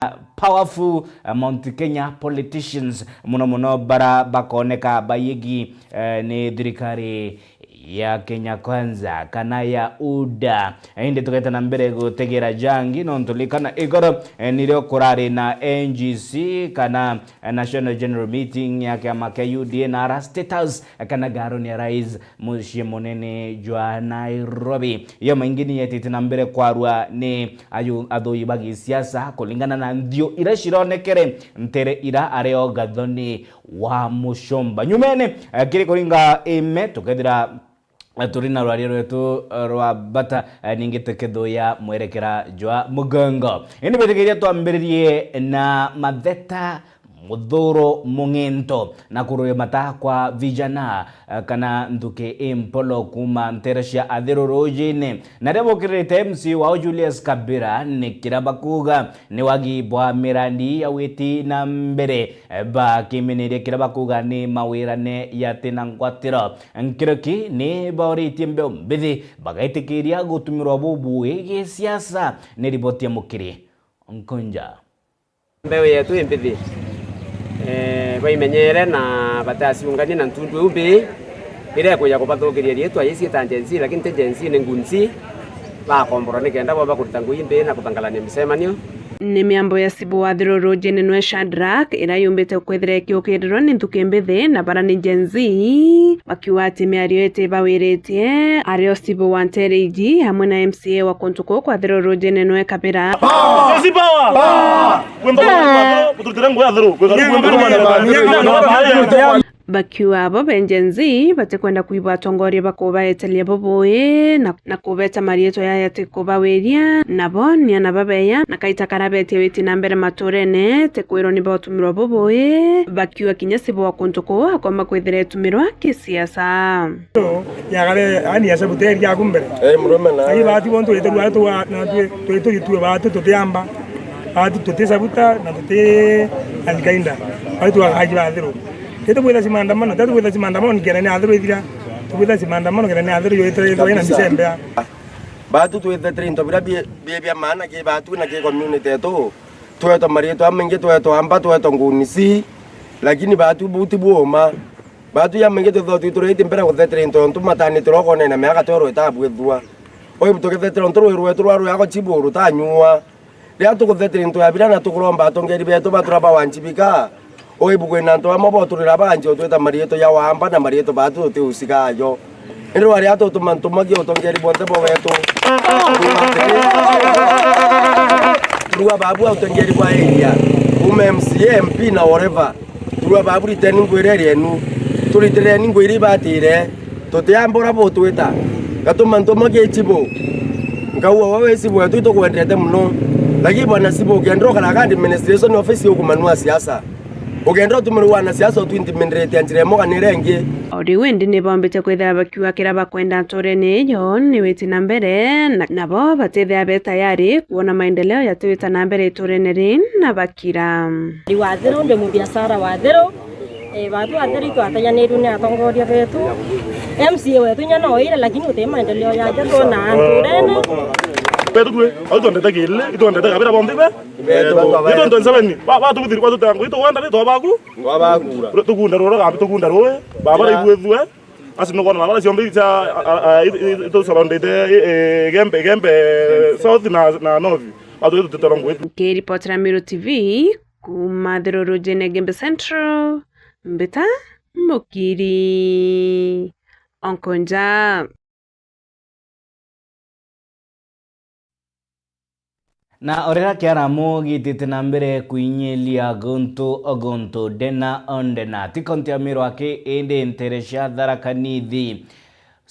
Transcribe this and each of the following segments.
powerful Mount Kenya politicians muno bara bakoneka bayigi ni thirikari ya Kenya Kwanza kana ya UDA indi tuketa na mbere gutegera jangi nontulikana igoro nilio kurari na NGC kana National General Meeting ya kama UDA na State House kana garo ni rais mushie monene jwa Nairobi yo mengine yetete na mbere kwarwa ni ayu adoi bagi siasa kulingana na ndio ira shironekere ntere ira areo gathoni wa mushomba nyumene kiri kuringa ime tukethira turina rwari rwetu rwa bata ningetekedo ya mwerekera jwa mugongo ini betegeria twambiririe na matheta Mudhuro Mungento na kuruye mata kwa vijana kana nduke impolo kuma nteresha adhiro rojine na demo kirete MC wa Julius Kabira ni kirabakuga ni wagi bwa mirandi ya weti na mbere ba kiminire kirabakuga ni mawirane ya tenangwatira nkiraki ni bauri timbe mbithi bagaitikiria gutumirwa bubu ege siasa ni riboti ya mukiri onkonja mbewe yetu mbithi baimenyere na batasiungani na ntundu umbi ire kuya kubathukiria rietu ayisi tangency lakini tangency ni ngunzi ba kombora ni kenda baba kutangu imbe na kutangalania misemanio ni miambo ya sibu wa thiroro jenenwe Shadrack ira yumbite kwethire kiukiriro ni ntukembethi na barani jenzi bakiwa ati miario ete bawiretie ario sibu wa ntereiji hamwe na MCA wa kontuko kwa thiroro jenenwe Kabira sisi power kwenda kutukirangu ya thiro bakiwa abo benjenzi bate kwenda kuibwa tongoria bakoba etelia boboe na kubeta marieto ya yate koba weria nabo ni anababeya na kaita karabete weti na mbere maturene te kwiro ni botumirwa boboe bakiwa kinyasibo wa kontuko akoma kwethire tumirwa kisiasa ya gale ani ya sabuteri ya kumbere mrome na ai bati bonto eteru atu na tu bati to tiamba bati to tesabuta na te alikainda ai tu haji badiro Kita buat simandamano, tadi buat simandamano kira ni adro idira, tu buat simandamano kira ni adro yo itu ina Desember. Batu tu itu terinto bila biaya mana ke batu na ke community tu itu mari itu amenge itu amba itu ngunisi, lagi ni batu buti buoma, batu yang amenge itu itu tempera itu terinto untuk matani tu rokok na mereka tu ro ita buat dua, oi betul kita terinto ro aku ciburu tanyua, dia tu itu terinto abila na tu kurang batu ngeri biaya tu batu raba wancibika. Oi buku nanto amo bo turira banjo tu marieto ya wamba na marieto batu te usika yo ero variato tu mantuma ki otongeri bonte bo veto Trua babu otongeri kwa area MCA MP na whatever Trua babu riteni ngwere enu tulitere ngwiri batire to te ambora bo tueta gato mantuma ki chibo ngawa wawe sibo tu to kwendete mno lakini bwana sibo gendro kana kandi administration office yo kumanua siasa Ogendo tumurwana siasa tu intimidate anjire moga nirenge ori wendi ne bombete kwethira bakiwa kira bakwenda ntorene yo ni weti na mbere nabo batethia be tayari kuona maendeleo ya tuweta na mbere itorene rin na bakira ni wathiro nde mu biashara wathiro batu wathiro iko atanya ni rune atongoria betu MCA wetu nya no ira lakini ute maendeleo ya jato na ntorene Betu gue, itu anda tak gile, itu anda tak apa bombe be? Itu anda sabeni, pak tu berdiri, pak tu tangguh, itu anda itu apa aku? Apa aku? Itu gundar orang, apa itu gundar orang? Bapak ibu itu asal nukon mama si ombe itu salon dete gempe south na north, pak itu terang gue. Kiri Potra Miro TV, kumadero rojene Gembe Central, mbeta mokiri, onkonja. Na orera kiara mogi titena mbere kuinyelia gonto dena ondena tikontia miro ake ende nteresha dharakanithi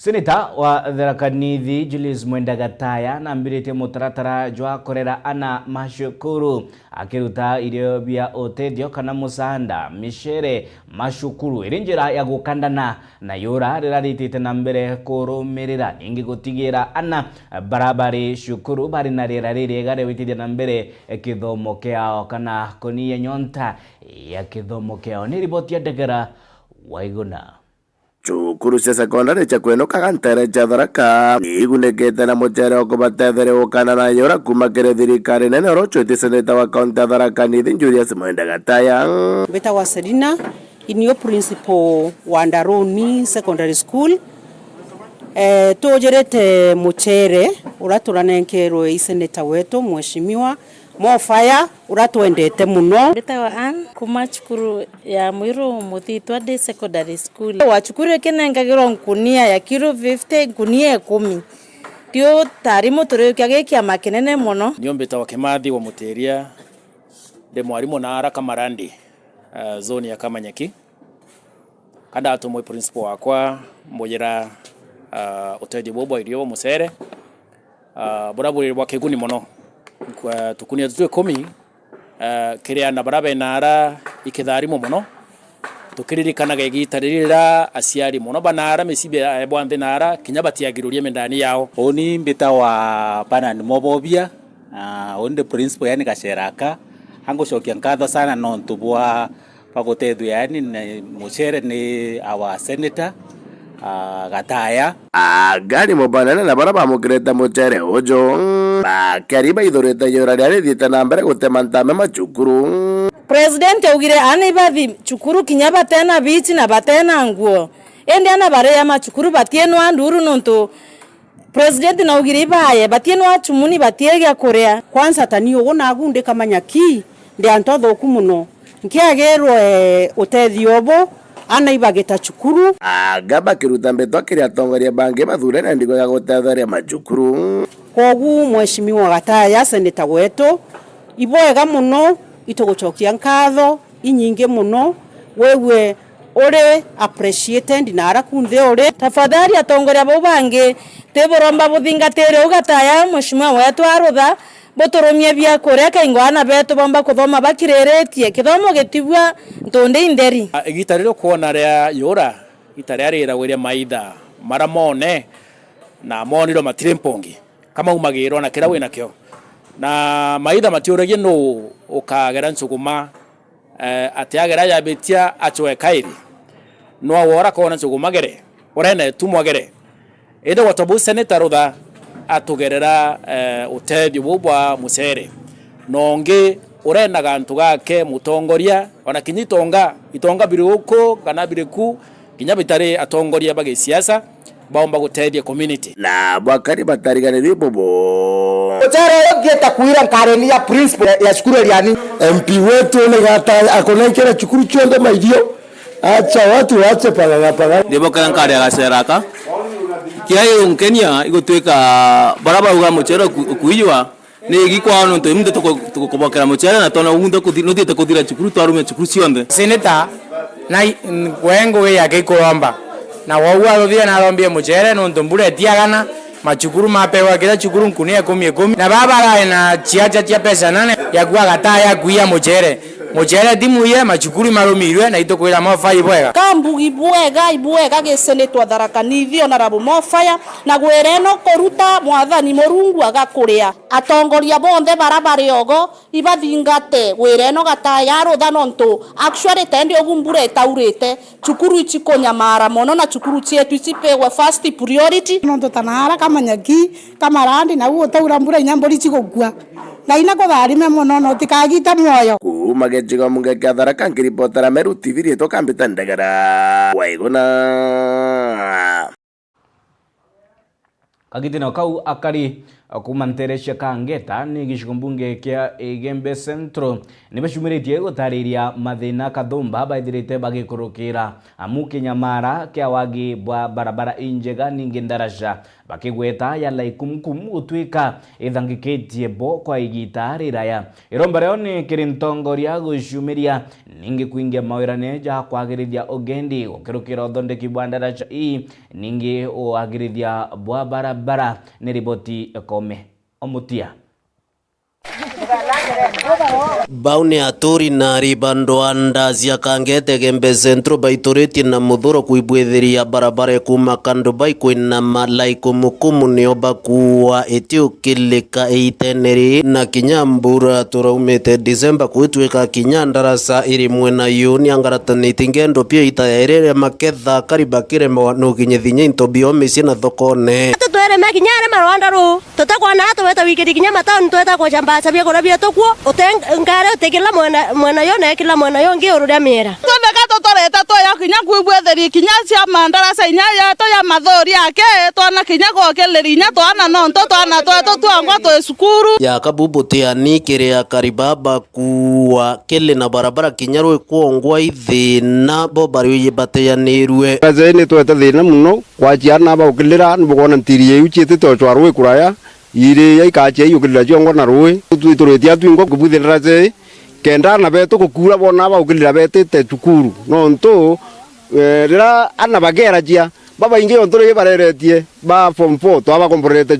Seneta wa Tharaka-Nithi Julius Mwendagataya na mbirite mutaratara jwa korera ana mashukuru akiruta irio bia otedio kana musanda mishere mashukuru irinjira ya gukandana na yura riraritite na mbere kurumirira ingi gutigira ana barabari shukuru bari na rira gare witide na mbere kithomo kiao kana koniye nyonta ya kithomo kiao ni riboti ya Degera Waiguna. cukuru cia secondary cia kwenukaga ntere cia Tharaka nigunĩkĩte na mũcere ũkũbatethere ũkana na yora kuma kĩrĩ thirikari nene orochwĩti seneta wa kaunti ya Tharaka Nithi Julius Mwenda Gataya. Mbĩtagwa Selina inio principal wa Ndaroni Secondary School. Tũnjĩrĩte mũcere ũratũranenkerwo ĩ seneta wetu mheshimiwa Mofaya uratwendete muno. Mbĩtagwa Ann kuma cukuru ya Muiru Muthitwa de Secondary School. Wa cukuru ĩkĩnengagĩrwo ngunia ya kilo 50 ngunia 10. Tio tarimu tũrĩkia kĩama kĩnene mũno. Nĩo mbĩtagwa Kĩmathi wa Mũtĩria ndĩ mwarimũ na Kamarandi zone ya Kamanyeki. Kada atumwe principal wakwa mujira ũteithio bwa irio mũcere buraburi bwa kĩguni mũno kwa tukunia tutwe 10 kiria na barabe nara ikitharimu muno tukiririkanaga igitarira aciari muno banara mesibe bwande nara kinya batiagiruria mendani yao. Oni mbita wa Banan Mobobia onde principal yani Gaceraka hango shokia nkatho sana nontu bwa pagotedu yani mucere ni our senator Gataya gari mobanana na baraba mukireta mucere ujo bakariba ithurite yora rĩa thiĩte na mbere gũtemantame macukuru. President augire anibathi cukuru kinya batena bichi na batena nguo ende ana bare ya macukuru batienwa nduru nonto president naugire baye batienwa chumuni batiega korea kwanza tani ugo nagunde Kamanyaki ndi antotho kumuno nkiagerwo ũteithio bo ana ibageta cukuru gaba kiruta mbetwa kiria tongoria bangi mathure na ndigo ya gũtetheria macukuru. Kogu mheshimiwa Gataya seneta wetu iboega muno itugucokia nkatho inyinge muno wewe ore appreciated na arakunthe ore tafadhali atongoria bo bangi teboromba buthingatire Gataya mheshimiwa wetu arutha botoromia bya koreka ingwana beto bomba kuthoma bakireretie kithomo gitibwa ntonde inderi igitariro kuona ria yora itarira weria maitha maramone na moniro matirempongi kama umagirwo na kira wina kyo na maitha matiuragie no ukagera ncuguma atiagera ya betia achwe kairi no wora kona ncuguma gere urene tumwagere ende watobu senator rutha atugerera ũteithio bwa mũcere nonge urenaga ntu gake mutongoria ona kinyitonga itonga biruko kana biriku kinya bitari atongoria bage siasa baomba gũteithia community na bwakari batariganĩrio bobo Uchara yogieta kuira nkarenia principal ya shukuru yani MP wetu ni Gataya akonekera chukuru chonde maidio acha watu waache pagana ndebo kana nkare Gaceraka kiayo Kenya igotweka baraba uga muchere kuijwa ni gikwa no to imde tukobokera muchere na tona unda kuthinothite kuthira chukuru twarume chukuru cionde seneta na wengo we yake kuromba na wauwa rothia na rombie muchere no ndombure tiagana machukuru mapewa kila chukuru nkunia 10 na baba na chiacha chia pesa nane ya kwa Gataya kuia muchere timu ye machukuru marumirwe na itokwira Mofaya ibwega kambugi ibwega gesenetwa Tharaka Nithi Honorable Mofaya na gwereno koruta mwathani Murungu agakuria atongoria bonthe barabara ogo ibathingate gwereno Gataya rutha nonto actually tendi ogumbure taurite chukuru ichikonyamara mono na chukuru chietu ichipewe first priority nonto tanara Kamanyaki Kamarandi na uo taura mbura inyambori chigogua na ina kutharime muno no tikagita moyo kuma gecigo munge kia Tharaka nkiripotera Meru TV rĩtwa Kambĩta Ndegera Waigũna. Kagitino kau akari kuma Nterecia Kangeta ni gicigo mbunge kia Igembe Central nibacumĩrĩtie gũtarĩria mathĩna kathumba baithirĩte bagĩkũrũkĩra amu Kinyamara kia wagi bwa barabara injega ningi ndaraca bakigweta ya laikumkum gũtuĩka ithangĩkĩtie bo kwa igita rĩraya iromba rĩo nĩ kĩrĩ ntongoria gũcumĩria ningi kuingia mawĩra ja kwagĩrithia ũgendi gũkĩrũkĩra ũthondeki bwa ndaraca ningi ũagĩrithia bwa barabara nĩ riboti Kome Omutia Bauni aturi na ribando andazi akangete gembe centro baitoreti na mudhuro kuibwetheria barabara kuma kando bai kwina malai kumukumu nioba kuwa etio kilika eiteneri na kinyambura turaumete December kuitweka kinyandarasa iri mwena yuni angarataniti ngendo pia itaerere maketha kariba kirema no kinyethinya intobio misi na thokone tutwere makinyare marwanda ru tutakwa na to weta wikiri kinyama town tweta kwa jamba sabia ko rabia to kuo ngare tekela mwana yo na kila mwana yo ngi ururia mira twebeka totoreta to ya kinya kuibwetheria kinya cia mandarasa inya ya to ya mathori ake twana kinya gokeleri nya twana nonto twana tweto twangwa to sukuru ya kabubutia kiria karibaba kuwa kele na barabara kinyarwe kuongwa ithina bo bari yibateyanirwe kazeni tweta thina muno kwa ciana ba ukilira nbugona ntirie uciete to twarwe kuraya ire yaikache yukilira ciongo na ruwe tuitureti atwingo kubuthira ze kenda na beto kukura bona ba ukilira betete tukuru nonto rira ana bagera jia baba inge ontore bareretie ba form 4 twaba komporete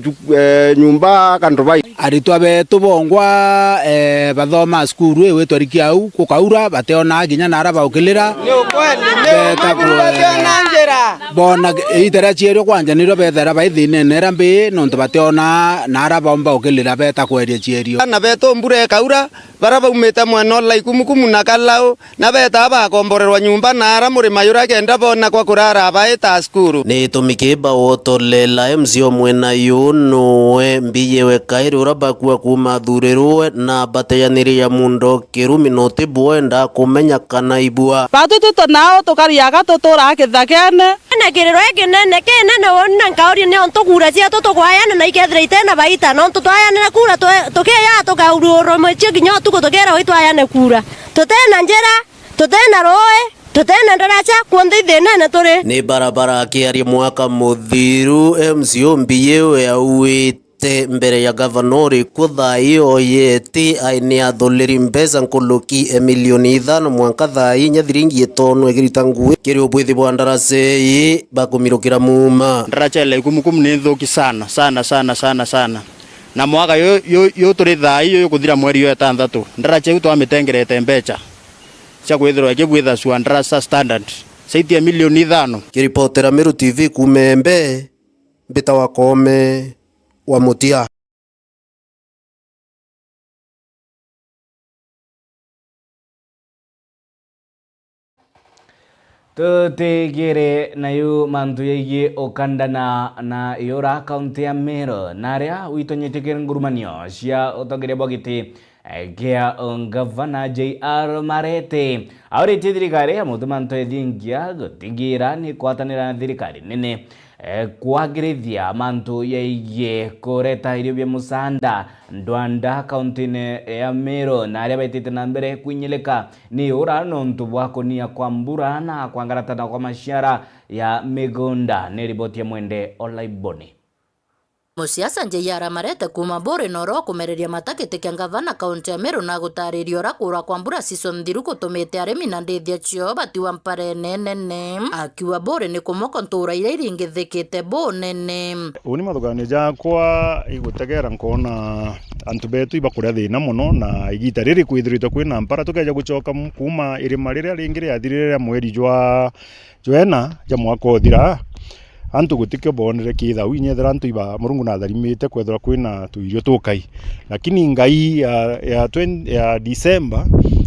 nyumba kandobai aritwa beto bongwa bathoma skuru ewe twariki au kukaura bateona ginya nara ba ukilira ni ukweli bona itera chiero kwanja niro bethera baithine nera mbi nonto bateona nara bomba ukilira beta kweria chierio na beto mbure kaura baraba umeta mwana online kumukumu na kalao na beta ba komborerwa nyumba nara muri mayura kenda bona kwa kurara baeta skuru ni tumikeba wotolela mzio mwena yuno mbiyewe kairo rabakwa kuma thurirwe na bateyaniri ya mundo kirumi note boenda kumenya kana ibua batu tuto nao tukariaga tutura kithakene na kiriro ekinene kinene wona nkauri ne onto kura cia tutukwayana na ikethira itena baita no tutwayana na kura tukeya tukaururo mweche kinyo tukutokera witwayana kura tutena njera tutena roe tutena ndaracha kuonde thina turi ni barabara kiari mwaka muthiru MCO mbiyewe awite mbere ya gavanori kuthaio yeti aini athuleri mbeza nkuluki emilioni 5 mwanka thai nyathiringi 5 egirita ngui kiri ubwithi bwa ndarase bakumirukira muma ndaracha ile kumukumu ni thuki sana na mwaka yo turi thai yo kuthira mweri yo 6 ndaracha utwa mitengerete mbecha cia kwithirwa kibwitha swa ndarasa standard saitia milioni 5 kiripotera Meru TV kumembe mbita wakome wa mutia tutigire nayo mantu yeye okandana na yora kaunti ya Meru naria witonyetekere ngurumanio cia utongere bogiti Gea Gavana JR Marete aurite thirikari ya mutumanto ethingia gutigira ni kwatanira na thirikari nene kwagirithia mantu yeye kureta irio bya musanda ndwanda kaunti ya Meru na aria baitite na mbere kwinyeleka ni urano ntubwa kunia kwambura na kwangaratana kwa mashara ya migunda ni riboti ya Mwende Olaiboni. Musiasa JR Marete kuma bore noro kumereria matakete gavana kaunti ya Meru na gutaririo rakura kwambura season thiru gutumite arimi na ndithia cio batiwa mpare nene akiwa bore ni kumoko ntura ira iringithikite bonene uni mathugani jakwa igutegera nkona antu betu ibakuria thina muno na igita riri kwithirite kwina mpara tukeja gucoka kuma irima riria ringi riathirire mweri jwa ena ja mwaka uthira antu gutike bonere kitha winyethera antu iba murungu na tharimite kwethera kwina tuirio tukai lakini ngai ya December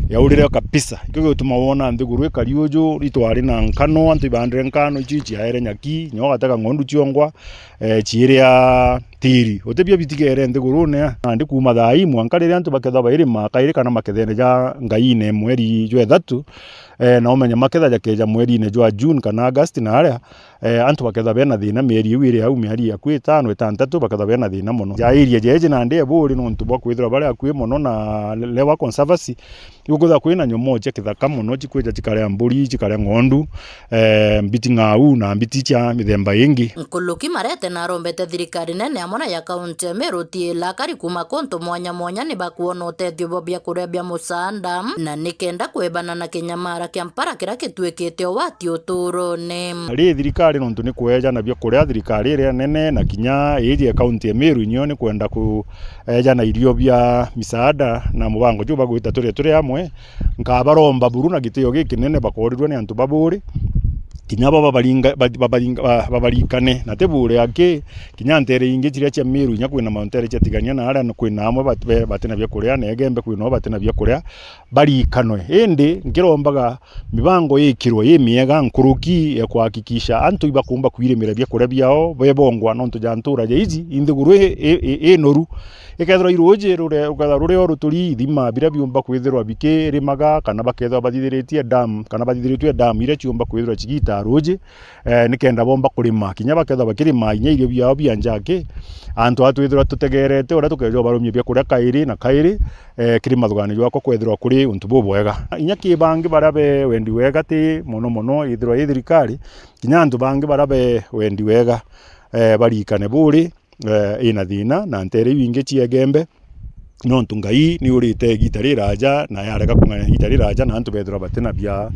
ya urire kabisa ikyo tumawona nthiguru ikariuju ritwari na nkano antu ibandire nkano ichi aere nyaki nyoga taka ngondu chiongwa chiria tiri otebia bitigere nthiguru ne andi kuma thai mwanka riria antu baketha bairi makaire kana makethene ja ngai ne mweri jwe 3 na umenya maketha jakeja mweri ne jwa June kana August na aria antu baketha bena thina mieri iwiri au mieri ya kwi 5 6 baketha bena thina muno ja iria jeje na ndi eburi no ntu bakwithira bari akwi muno na lewa conservancy yugutha kwina nyomo je kithaka muno chikweja chikare mburi chikare ngondu mbiti ngau na mbiti cha mithemba ingi nkuluki Marete na rombete thirikari nene mona ya kaunti ya Meru tielakari kuma konto mwanya ni bakuona utethio bobia kurebia musanda na nikenda kwebana na kinyamara kia mpara kira gituikite wati uturone ari thirikari nontu ni kweja na byo kuria thirikari ire nene na kinya iri kaunti ya Meru inyo ni kwenda kueja na irio bya misaada na mubango juba gwita turi amwe nkabaromba buru na gitio gikinene bakorirwe ni antu baburi kinya babarikane na tebure ake kinya ntere ingi chiria cia Meru nya kwina mauntere cia tigania na ara kwina amwe batena bya kuria na egembe kwina batena bya kuria barikanwe indi ngirombaga mibango yikirwo yemiega nkuruki ya kuhakikisha antu ibakumba kwirimira bya kuria byao bebongwa nontu jantura je izi inthiguru noru ikethira iroje rure oruturi thima bira byumba kwithirwa bikirimaga kana bakethwa bathithiritie dam kana bathithiritwe dam ire ciumba kwithirwa cigita roje nikenda bomba kurima kinya bakethwa bakirima inya irio byao byanjake antu atwithirwa tutegerete ora tukejo barumye bya kuria kairi na kairi kirima thugani jwako kwithirwa kuri untu bubwega inya kibangi barabe wendi wega ti muno ithirwa ithirikari kinya antu bangi barabe wendi wega barikane buri ina thina na ntere winge ciegembe nontu ngai ni urite gitari raja na yarega kung'ana gitari raja na antu bethira batena bya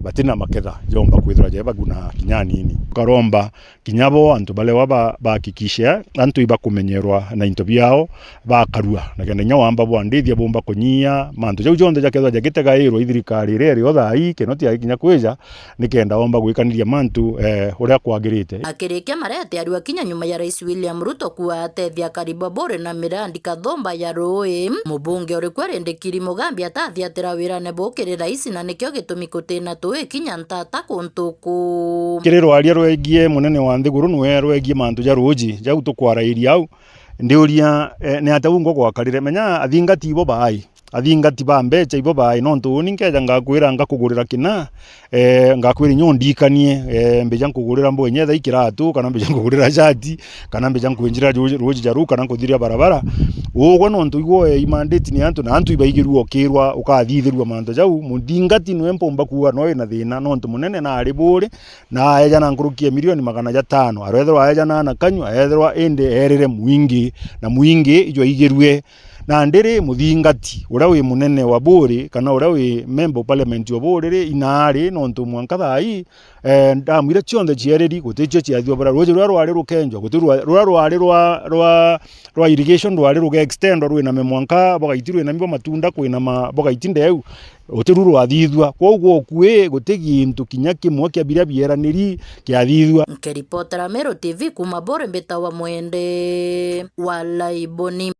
batena maketha jomba kwithira je baguna kinya nini karomba kinyabo antu bale waba bakikisha antu iba kumenyerwa na into byao bakarua na kenda nyawamba bwandithia bomba kunyia mantu jau jonde jakethwa jakitega iro ithirikari rere othai kenoti ya kinya kweja nikenda omba gwikaniria mantu uria kwagirite akirikia marete ariwa kinya nyuma ya Rais William Ruto kuatethia karibu bore na mirandi kathomba ya roe mubunge uri kwerendekiri Mugambi atathiatira wira nebukirira ici na nikio gitumi kutina tuwe kinya ntata kuntuku kiriro aria rwegie munene wa nthiguru nwe rwegie mantu ja roji jau tukwarairia au ndiuria ni ataungo gwakarire menya athingati ibo bai athingati ba mbecha ibo bai nontu ninkeja ngakwira ngakugurira kina ngakwira nyondikanie mbeja nkugurira mbonye tha ikiratu kana mbeja nkugurira shati kana mbeja nkwinjira roji jaru kana nkuthiria barabara ugo nontu igwo imandate ni antu na antu ibaigirwo kirwa ukathithirwa manto jau mundingati nwe mpomba kuwa no ina thina nontu munene na ari buri na eja na nkurukia milioni 500 arethwa eja na kanywa ethwa ende erire mwingi na mwingi ijo igirwe na ndiri muthingati uria wi munene wa buri kana uria wi member parliament wa buri inari nontu mwanka thai ndamwire cionthe ciereri guticio ciathio bara roje rwari rukenjwa gutirwa rwari rwa irrigation rwari ruge extend rwina memwanka bogaitirwe na mbo matunda kwina boga itindeu utiru rwathithwa kwoguo kwe gutigi into kinya kimwe kia biria bieraniri kiathithwa Keripotera Meru TV kuma bore mbeta wa mwende wa Laiboni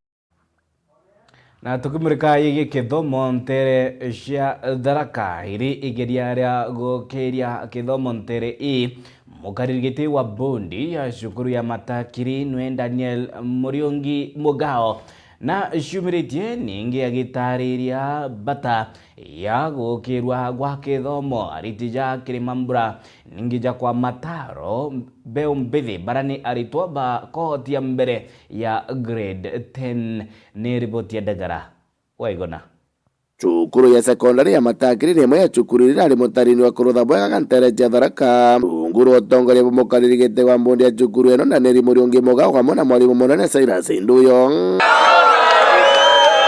na tukimurika yigi kithomo ntere cia Tharaka iri igeria ria gukiria kithomo ntere mukaririgiti wa bondi ya cukuru ya Matakiri nwe Daniel Muriungi Mugao na ciumiritie ningi agitariria bata ya gukirwa gwa kithomo aritija Kirimambura ningi ja kwa mataro beo mbithi barani aritwa ba kohotia mbere ya grade 10 ni ripoti ya Dagara waigona cukuru ya sekondari ya Matakiri ni ya cukuru ira ari mutarini wa kurutha bwega kantere cia Tharaka nguru otongoria mukaririgite wa mbondi ya cukuru eno na Neri Muriungi Mugao hamwe na mwarimu munene Cyrus Nduyo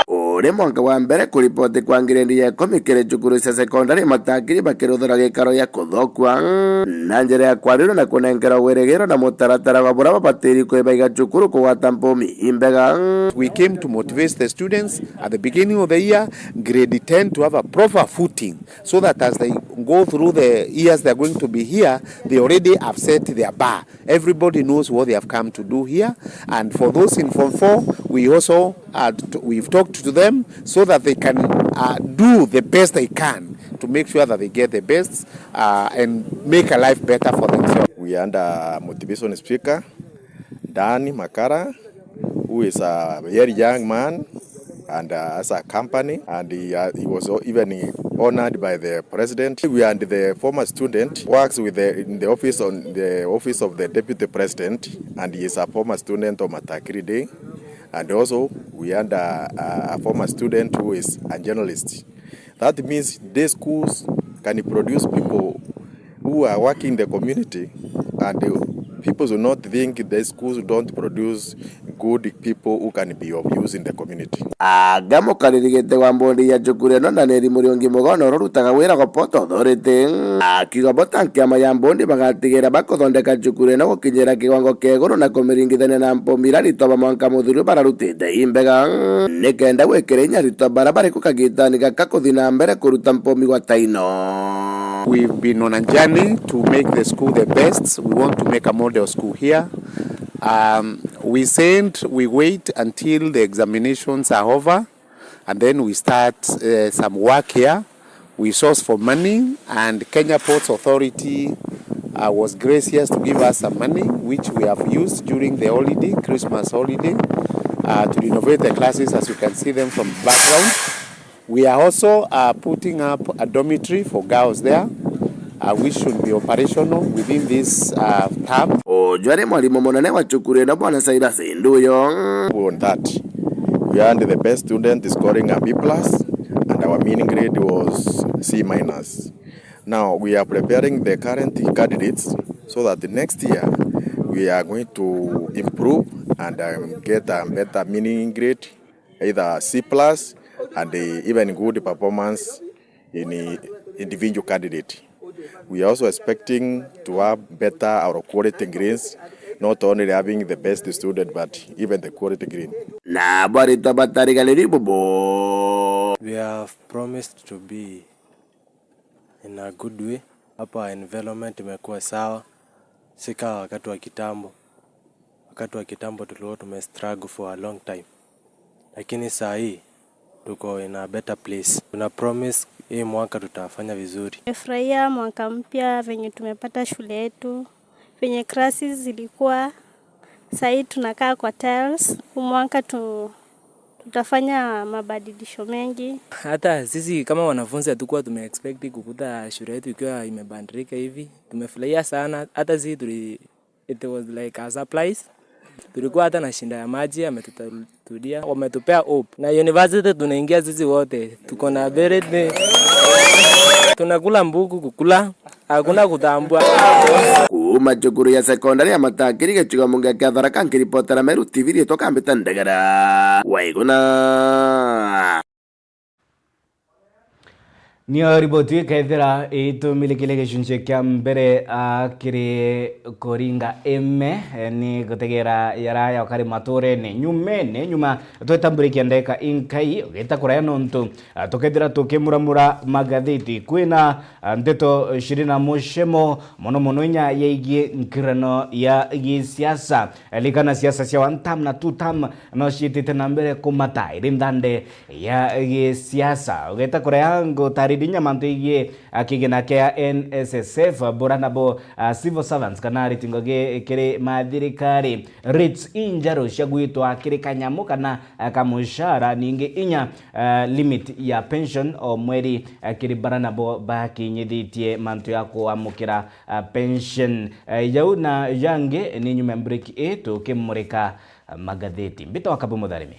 uri mwanka wa mbere kuripoti kwa ngiredi ya komikire cukuru cia sekondari Matakiri bakiruthira gikaro ya kuthokwa na njira ya kwariro na kunengera wirigiro na mutaratara wa bura babatiri kwibaiga cukuru kugwata mbomi imbega. We came to motivate the students at the beginning of the year, grade 10, to have a proper footing so that as they go through the years they are going to be here, they already have set their bar. Everybody knows what they have come to do here. And for those in Form 4, we also we've talked to them so that they can do the best they can to make sure that they get the best and make a life better for themselves. We are under motivation speaker, Danny Makara, who is a very young man and has a company, and he was even honored by the president. We are the former student, works with in the office of the deputy president, and he is a former student of Matakiri Day. And also we are a former student who is a journalist. That means day schools can produce people who are working in the community and people do not think the schools don't produce good people who can be of use in the community. Agamo karirigete wa mbondi ya chukure no na neri muriongi mugono rutaga wira go Port Authority akigobota kiama ya mbondi bagatigera bakothondeka chukure no gukinyira kiwango kegoro na kumiringithania na mpomira ritoba mwanka muthuru bararutite imbega nikenda gwikira inya ritoba barabara kukagitani gakakuthina mbere kuruta mpomi gwa taino. We've been on a journey to make the school the best. We want to make a model school here. We wait until the examinations are over, and then we start some work here. We source for money, and Kenya Ports Authority was gracious to give us some money, which we have used during the holiday, Christmas holiday, to renovate the classes as you can see them from the background. We are also putting up a dormitory for girls there, which should be operational within this term. Ojware mwalimu monane wa chukure na bwana Saida Sinduyo. On that, we had the best student scoring a B+, and our mean grade was C-. Now we are preparing the current candidates so that the next year we are going to improve and get a better meaning grade, either C+, and even good performance in individual candidate. We are also expecting to have better or quality grades, not only having the best student, but even the quality grade. We have promised to be in a good way. Hapa environment imekuwa sawa, sika wakati wa kitambo. Wakati wa kitambo tulikuwa tumestruggle for a long time, lakini saa hii tuko in a better place. Tuna promise hii mwaka tutafanya vizuri. Nimefurahia mwaka mpya venye tumepata shule yetu, venye classes zilikuwa, sasa tunakaa kwa tiles. Mwaka tutafanya mabadilisho mengi. Hata sisi kama wanafunzi hatukuwa tumeexpect kukuta shule yetu ikiwa imebadilika hivi. Tumefurahia sana, hata sisi it was like a surprise. Tulikuwa hata na shinda ya maji ametutudia, wametupea hope. Na university tunaingia sisi wote, tuko na beret, tunakula mbuku kukula, hakuna kutambua. Kuma chukuru ya sekondari ya Matakiri gechigo munga kia Tharaka nkiripotera Meru TV ritoka mbita ndegera Waiguna. Niyo riboti kaithira itumilikile gicunjĩ kia mbere kiri kuringa ime ni gutegera yaraya okari maturene nyumene nyuma twetamburikia ndeka inkai ugita kuraya nontu tukethira tukimuramura magatheti kwina ndeto shirina mushemo mono inya yeigie nkirano ya gisiasa likana siasa cia one term na two term no ciitite na mbere kumata iri ndande ya gisiasa ugita kuraya ngutari dinya mantuigie akigena kia NSSF boranabo civil servants kana ritingoge kiri mathirikari rates injaro ciagwitwa kiri kanyamu kana kamushara ningi inya limit ya pension o mweri kiri baranabo bakinyithitie mantu ya kuamukira pension jau na yange ni nyuma break eto kimurika magatheti mbito wakabu mutharimi.